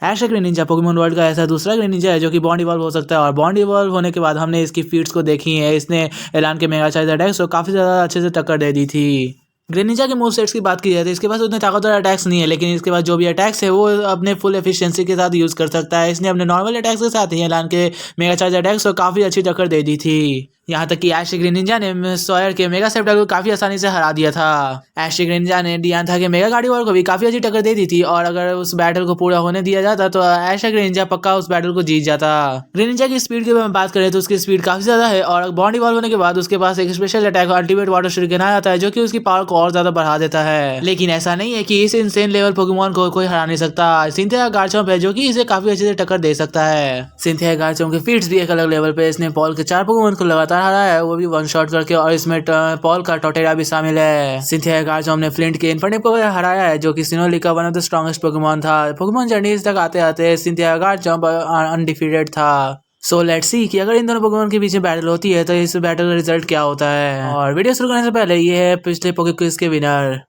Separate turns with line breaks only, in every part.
ऐश Greninja Pokemon world का ऐसा दूसरा ग्रेनिंजा है जो कि बॉन्ड इवॉल्व हो सकता है, और बॉन्ड इवॉल्व होने के बाद हमने इसकी फीट्स को देखी है। इसने एलान के मेगा चार्जर अटैक्स को काफ़ी ज़्यादा अच्छे से टक्कर दे दी थी। ग्रेनिंजा के मूव सेट्स की बात की जाए तो इसके पास उतने ताकतवर अटैक्स नहीं है, लेकिन इसके पास जो भी अटैक्स है वो अपने फुल एफिशिएंसी के साथ यूज़ कर सकता है। इसने अपने नॉर्मल अटैक्स के साथ ही एलान के मेगा चार्ज अटैक्स को काफ़ी अच्छी टक्कर दे दी थी। यहाँ तक कि ऐश ग्रेनिंजा ने सॉयर के मेगा सेप्टर को काफ़ी आसानी से हरा दिया था। ऐश ग्रेनिंजा ने डियांथा के मेगा गार्डिवॉर को भी काफ़ी अच्छी टक्कर दे दी थी, और अगर उस बैटल को पूरा होने दिया जाता तो ऐश ग्रेनिंजा पक्का उस बैटल को जीत जाता। ग्रेनिंजा की स्पीड की बात करें तो उसकी स्पीड काफ़ी ज़्यादा है, और बॉन्ड इवॉल्व होने के बाद उसके पास एक स्पेशल अटैक अल्टीमेट वाटर शuriken आ जाता है जो कि उसकी पावर को और ज़्यादा बढ़ा देता है। लेकिन ऐसा नहीं है कि इस इंसेन लेवल पोकेमॉन को कोई हरा नहीं सकता। सिंथिया गार्चम्प है जो कि इसे काफ़ी अच्छे से टक्कर दे सकता है। सिंथिया गार्चम्प के फीट्स भी एक अलग लेवल पे। इसने पॉल के 4 पोकेमॉन को लगातार हराया है, वो भी वन शॉट करके, और इसमें पॉल का टोटेरा भी शामिल है। सिंथिया गार्चम्प ने फ्लिंट के इन्फर्निप को हराया है जो कि सिनोली का one of the strongest Pokemon था। पोकेमॉन जर्नीज तक आते आते सिंथिया गार्चम्प अनडिफीटेड था। सो लेट्स सी कि अगर इन दोनों पोकेमॉन के बीच में बैटल होती है तो इस बैटल का रिजल्ट क्या होता है। और वीडियो शुरू करने से पहले ये है पिछले पोके क्विज के विनर।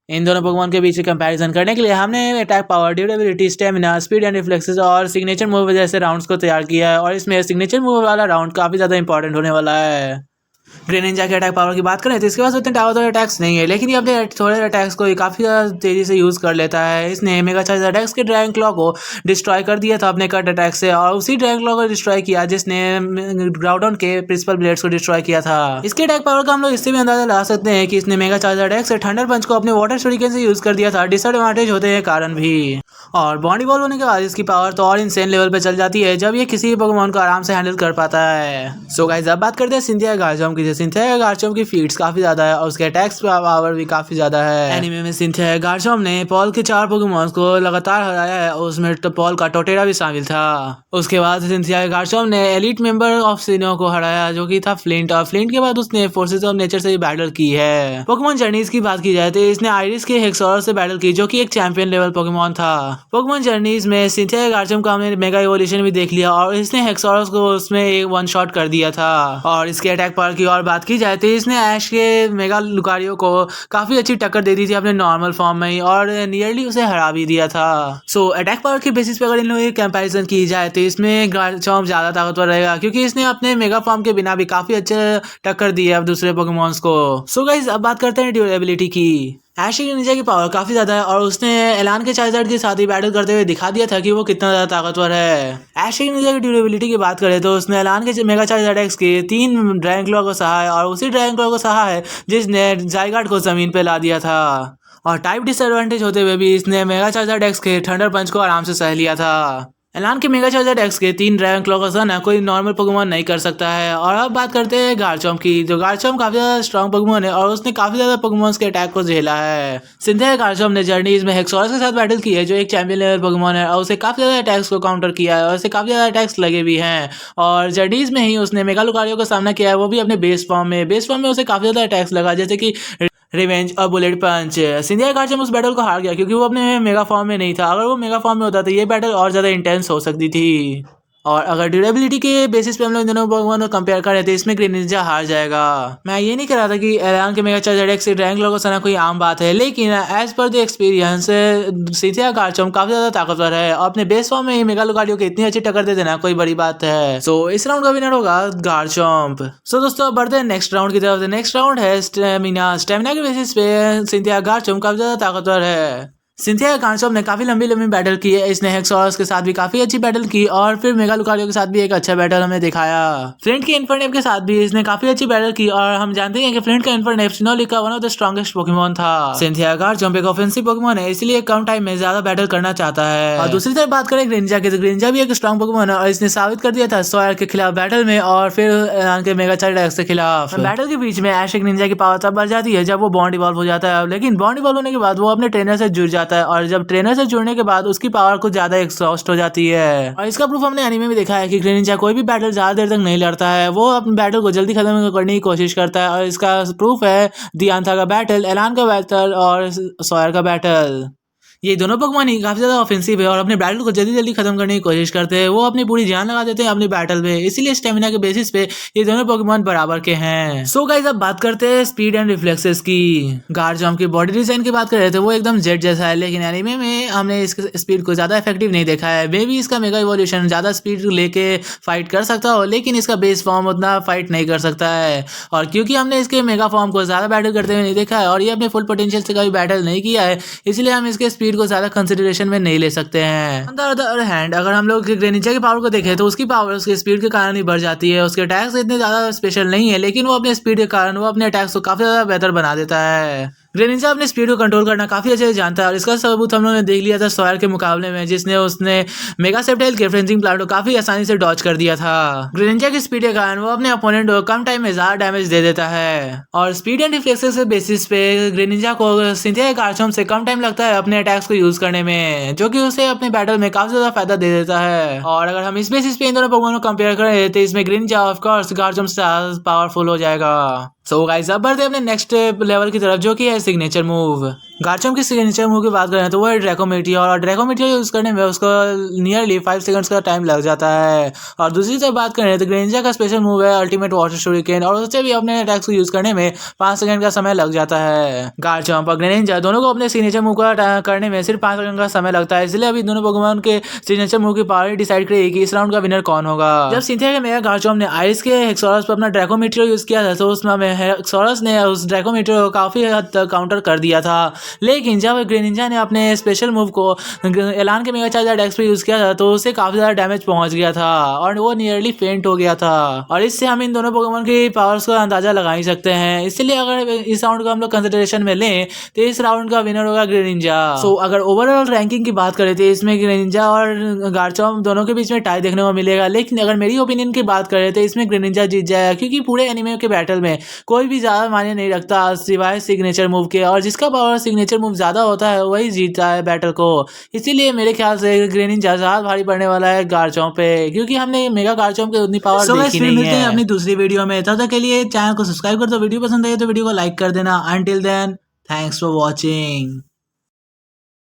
इन दोनों पोकेमॉन के बीच कंपैरिजन करने के लिए हमने attack power, durability, stamina, speed and reflexes और सिग्नेचर मूव जैसे राउंड्स को तैयार किया है, और इसमें सिग्नेचर मूव वाला राउंड काफ़ी ज़्यादा इंपॉर्टेंट होने वाला है। ग्रेनिंजा के अटैक पावर की बात करें तो इसके पास उतने ताकतवर अटैक्स नहीं है, लेकिन ये अपने थोड़े अटैक्स को काफ़ी ज़्यादा तेज़ी से यूज़ कर लेता है। इसने मेगा चार्ज अटैक्स के ड्रैगन क्लॉ को डिस्ट्रॉय कर दिया था अपने कट अटैक से, और उसी ड्रैगन क्लॉ को डिस्ट्रॉय किया जिसने ग्राउडन के प्रिंसिपल ब्लेड्स को डिस्ट्रॉय किया था। इसके अटैक पावर का हम लोग इससे भी अंदाजा लगा सकते हैं कि इसने मेगा चार्ज अटैक से थंडर पंच को अपने वाटर शuriken से यूज़ कर दिया था, डिसएडवांटेज होते हैं कारण भी। और बॉन्ड इवॉल्व होने के बाद इसकी पावर तो और इंसेन लेवल पे चल जाती है जब ये किसी भी पोकेमॉन को आराम से हैंडल कर पाता है। सो गाइस अब बात करते हैं सिंथिया गार्चम्प की। सिंथिया गार्चम्प की फीट्स काफी ज्यादा है और उसके अटैक्स पावर भी काफी ज्यादा है। एनीमे में सिंथिया गार्चम्प ने पॉल के 4 पोकेमॉन्स को लगातार हराया है, उसमें पॉल का टोटेरा भी शामिल था। उसके बाद सिंथिया गार्चम्प ने एलिट मेंबर ऑफ सिनो को हराया जो कि था फ्लिंट, और फ्लिंट के बाद उसने फोर्सेस ऑफ नेचर से भी बैटल की है। पोकेमॉन जर्नीज की बात की जाए तो इसने आइरिस के हेक्सोरस से बैटल की जो कि एक चैंपियन लेवल पोकेमॉन था। पोकेमॉन जर्नीज में सिंथिया गार्चम्प का हमने मेगा इवोल्यूशन भी देख लिया, और इसने हेक्सोरस को उसमें एक वन शॉट कर दिया था। और इसके अटैक पावर की और बात की जाए तो इसने ऐश के मेगा लुकारियो को काफी अच्छी टक्कर दे दी थी अपने नॉर्मल फॉर्म में ही, और नियरली उसे हरा भी दिया था। सो अटैक पावर के बेसिस पे अगर इन लोगों की कंपैरिजन की जाए तो इसमें गार्चम्प ज्यादा ताकतवर रहेगा, क्योंकि इसने अपने मेगा फॉर्म के बिना भी काफी अच्छे टक्कर दी है अब दूसरे पोकेमॉन्स को। सो गाइस अब बात करते हैं ड्यूरेबिलिटी की। ऐश ग्रेनिंजा की पावर काफ़ी ज़्यादा है, और उसने एलान के चार्जर के साथ ही बैटल करते हुए दिखा दिया था कि वो कितना ज़्यादा ताकतवर है। ऐश ग्रेनिंजा की ड्यूरेबिलिटी की बात करें तो उसने एलान के मेगा चार्ज अटैक्स के 3 ड्रैगन क्लॉ को सहा है, और उसी ड्रैगन क्लॉ को सहा है जिसने जाइगार्ड को ज़मीन पर ला दिया था। और टाइप डिसएडवांटेज होते हुए भी इसने मेगा चार्ज अटैक्स के थंडर पंच को आराम से सह लिया था। एलान के मेगा चार्जर एक्स के 3 ड्रैगन क्लॉ का सना कोई नॉर्मल पोकेमॉन नहीं कर सकता है। और अब बात करते हैं गार्चम्प की। जो गार्चम्प काफी ज्यादा स्ट्रॉन्ग पोकेमॉन है और उसने काफी ज्यादा पोकेमॉन्स के अटैक को झेला है। सिंथिया गार्चम्प ने जर्नीज में हेक्सोरस के साथ बैटल की है जो एक चैंपियन लेवल पोकेमॉन है, और उसे काफी ज्यादा अटैक्स को काउंटर किया है और उसे काफी ज्यादा अटैक्स लगे भी हैं। और जर्नीज में ही उसने मेगा लुकारियो का सामना किया है, वो भी अपने बेस फॉर्म में। बेस फॉर्म में उसे काफी ज्यादा अटैक्स लगा, जैसे कि रिवेंज और बुलेट पंच। सिंथिया गार्चम्प उस बैटल को हार गया क्योंकि वो अपने मेगा फॉर्म में नहीं था। अगर वो मेगा फॉर्म में होता तो ये बैटल और ज़्यादा इंटेंस हो सकती थी। और अगर ड्यूरेबिलिटी के बेसिस पे हम लोग इन दोनों पोकेमॉन को कंपेयर करें तो इसमें ग्रेनिंजा हार जाएगा। मैं ये नहीं कह रहा था कि एलान के मेगा चार्ज अटैक से ड्रैगन क्लॉ को सना कोई आम बात है, लेकिन as per the experience Cynthia गार्चम्प काफी ज्यादा ताकतवर है और अपने बेस फॉर्म में ही मेगा लुकारियो को इतनी अच्छी टक्कर दे देना कोई बड़ी बात है। सो इस राउंड का विनर होगा गार्चम्प। सो दोस्तों अब बढ़ते हैं नेक्स्ट राउंड की तरफ। नेक्स्ट राउंड है स्टेमिना। स्टेमिना के बेसिस पे सिंथिया गार्चम्प काफी ज्यादा ताकतवर है। सिंथिया गार्चम्प ने काफी लंबी बैटल की है। इसने हेक्सोरस के साथ भी काफी अच्छी बैटल की और फिर मेगा लुकारियो के साथ भी एक अच्छा बैटल हमें दिखाया। फ्लिंट के इन्फर्नेप के साथ भी इसने काफी अच्छी बैटल की और हम जानते हैं कि फ्लिंट का इन्फर्नेप सिनोली का one of the strongest Pokemon था। सिंथिया गार्चम्प एक ऑफेंसिव पोकेमॉन है, इसलिए कम टाइम में ज्यादा बैटल करना चाहता है। और दूसरी तरफ बात करें ग्रेनिंजा की, तो ग्रेनिंजा भी एक स्ट्रॉन्ग पोकेमॉन है और इसने साबित कर दिया था सॉयर के खिलाफ बैटल में और फिर एलान के मेगा चार्ज अटैक के खिलाफ। बैटल के बीच में ऐश ग्रेनिंजा की पावर तब बढ़ जाती है जब वो बॉन्ड इवॉल्व हो जाता है, लेकिन बॉन्ड इवॉल्व होने के बाद वो अपने ट्रेनर से जुड़ जाता है और जब ट्रेनर से जुड़ने के बाद उसकी पावर कुछ ज्यादा एग्जॉस्ट हो जाती है। और इसका प्रूफ हमने एनीमे में देखा है कि ग्रेनिंजा कोई भी बैटल ज्यादा देर तक नहीं लड़ता है, वो अपने बैटल को जल्दी खत्म करने की कोशिश करता है। और इसका प्रूफ है दियांथा का बैटल, एलान का बैटल और सॉयर का बैटल। ये दोनों पोकेमॉन ही काफी ज्यादा ऑफेंसिव है और अपने बैटल को जल्दी जल्दी खत्म करने की कोशिश करते हैं। वो अपनी पूरी जान लगा देते हैं अपनी बैटल में, इसीलिए स्टेमिना के बेसिस पे ये दोनों पोकेमॉन बराबर के हैं। सो गाइस अब बात करते हैं स्पीड एंड रिफ्लेक्सेस की। गार्चम्प की बॉडी डिजाइन की बात कर रहे थे, वो एकदम जेट जैसा है, लेकिन एनीमे में हमने इसके स्पीड को ज्यादा इफेक्टिव नहीं देखा है। मे भी इसका मेगा इवोल्यूशन ज्यादा स्पीड लेके फाइट कर सकता हो, लेकिन इसका बेस फॉर्म उतना फाइट नहीं कर सकता है। और क्योंकि हमने इसके मेगा फॉर्म को ज्यादा बैटल करते हुए नहीं देखा है और ये अपने फुल पोटेंशियल से कभी बैटल नहीं किया है, इसलिए हम इसके स्पीड को ज्यादा कंसिडरेशन में नहीं ले सकते हैं। ऑन द अदर हैंड अगर हम लोग ग्रेनिंजा की पावर को देखें तो उसकी पावर उसके स्पीड के कारण ही बढ़ जाती है। उसके अटैक्स इतने ज्यादा स्पेशल नहीं है, लेकिन वो अपने स्पीड के कारण वो अपने अटैक्स को काफी ज्यादा बेहतर बना देता है। ग्रेनिंजा अपने स्पीड को कंट्रोल करना काफी अच्छे से जानता है और इसका सबूत हम लोगों ने देख लिया था सॉयल के मुकाबले में, जिसने उसने मेगा सेप्टाइल के फ्रेंजिंग प्लांट को काफी आसानी से डॉज कर दिया था। ग्रेनिंजा की स्पीड के कारण वो अपने अपोनेंट को कम टाइम में ज्यादा डैमेज दे देता है और स्पीड एंड रिफ्लेक्सेस के बेसिस पे ग्रेनिंजा को सिंथिया के गार्चम्प से कम टाइम लगता है अपने अटैक्स को यूज करने में, जो कि उसे अपने बैटल में काफी ज्यादा फायदा दे देता है। और अगर हम इस बेसिस पे इन दोनों पोकेमॉन को कंपेयर करें तो इसमें ग्रेनिंजा ऑफ कोर्स गार्चम्प से पावरफुल हो जाएगा। सो गाइस अब बढ़ते हैं अपने नेक्स्ट लेवल की तरफ, जो कि है सिग्नेचर मूव। गार्चम्प की सिग्नेचर मूव की बात करें तो वो है ड्रैको मीटियोर और ड्रैको मीटियोर यूज करने में उसको नियरली 5 सेकंड्स का टाइम लग जाता है। और दूसरी तरफ बात करें तो ग्रेनिंजा का स्पेशल मूव है अल्टीमेट वाटर शूरिकेन और उससे भी अपने अटैक्स को यूज करने में 5 सेकंड का समय लग जाता है। गार्चम्प और ग्रेनिंजा दोनों को अपने सिग्नेचर मूव का करने में सिर्फ 5 सेकंड का समय लगता है, इसलिए अभी दोनों पोकेमॉन के सिग्नेचर मूव की पावर डिसाइड करेगी कि इस राउंड का विनर कौन होगा। जब सिंथिया के मेगा गार्चम्प ने आइस के हेक्सोरस पर अपना ड्रैको मीटियोर यूज किया था तो उसमें हेक्सोरस ने उस ड्रैको मीटियोर को काफी हद तक काउंटर कर दिया था, लेकिन जब ग्रेनिंजा ने अपने स्पेशल मूव को एलान के मेगा चार्ज अटैक्स पे यूज किया था तो उसे काफी ज्यादा डैमेज पहुंच गया था और वो नियरली फेंट हो गया था। और इससे हम इन दोनों पोकेमॉन की पावर्स का अंदाजा लगा ही सकते हैं। इसलिए अगर इस राउंड को हम लोग कंसिडरेशन में लें तो इस राउंड का विनर होगा ग्रेनिंजा। सो अगर ओवरऑल रैंकिंग की बात करें तो इसमें ग्रेनिंजा और गार्चम्प दोनों के बीच में टाई देखने को मिलेगा, लेकिन अगर मेरी ओपिनियन की बात करें तो इसमें ग्रेनिंजा जीत जाएगा, क्योंकि पूरे एनिमे के बैटल में कोई भी ज्यादा मायने नहीं रखता सिवाय सिग्नेचर मूव के, और जिसका पावर सिग्नेचर मूव ज्यादा होता है वही जीतता है बैटल को। इसीलिए मेरे ख्याल से ग्रेनिंजा ज्यादा भारी पड़ने वाला है गार्चम्प पे, क्योंकि हमने मेगा गार्चम्प की उतनी पावर देखी नहीं है। अपनी दूसरी वीडियो में, तब तक के लिए चैनल को सब्सक्राइब कर दो, वीडियो पसंद आई तो वीडियो को लाइक कर देना। Until then thanks for watching.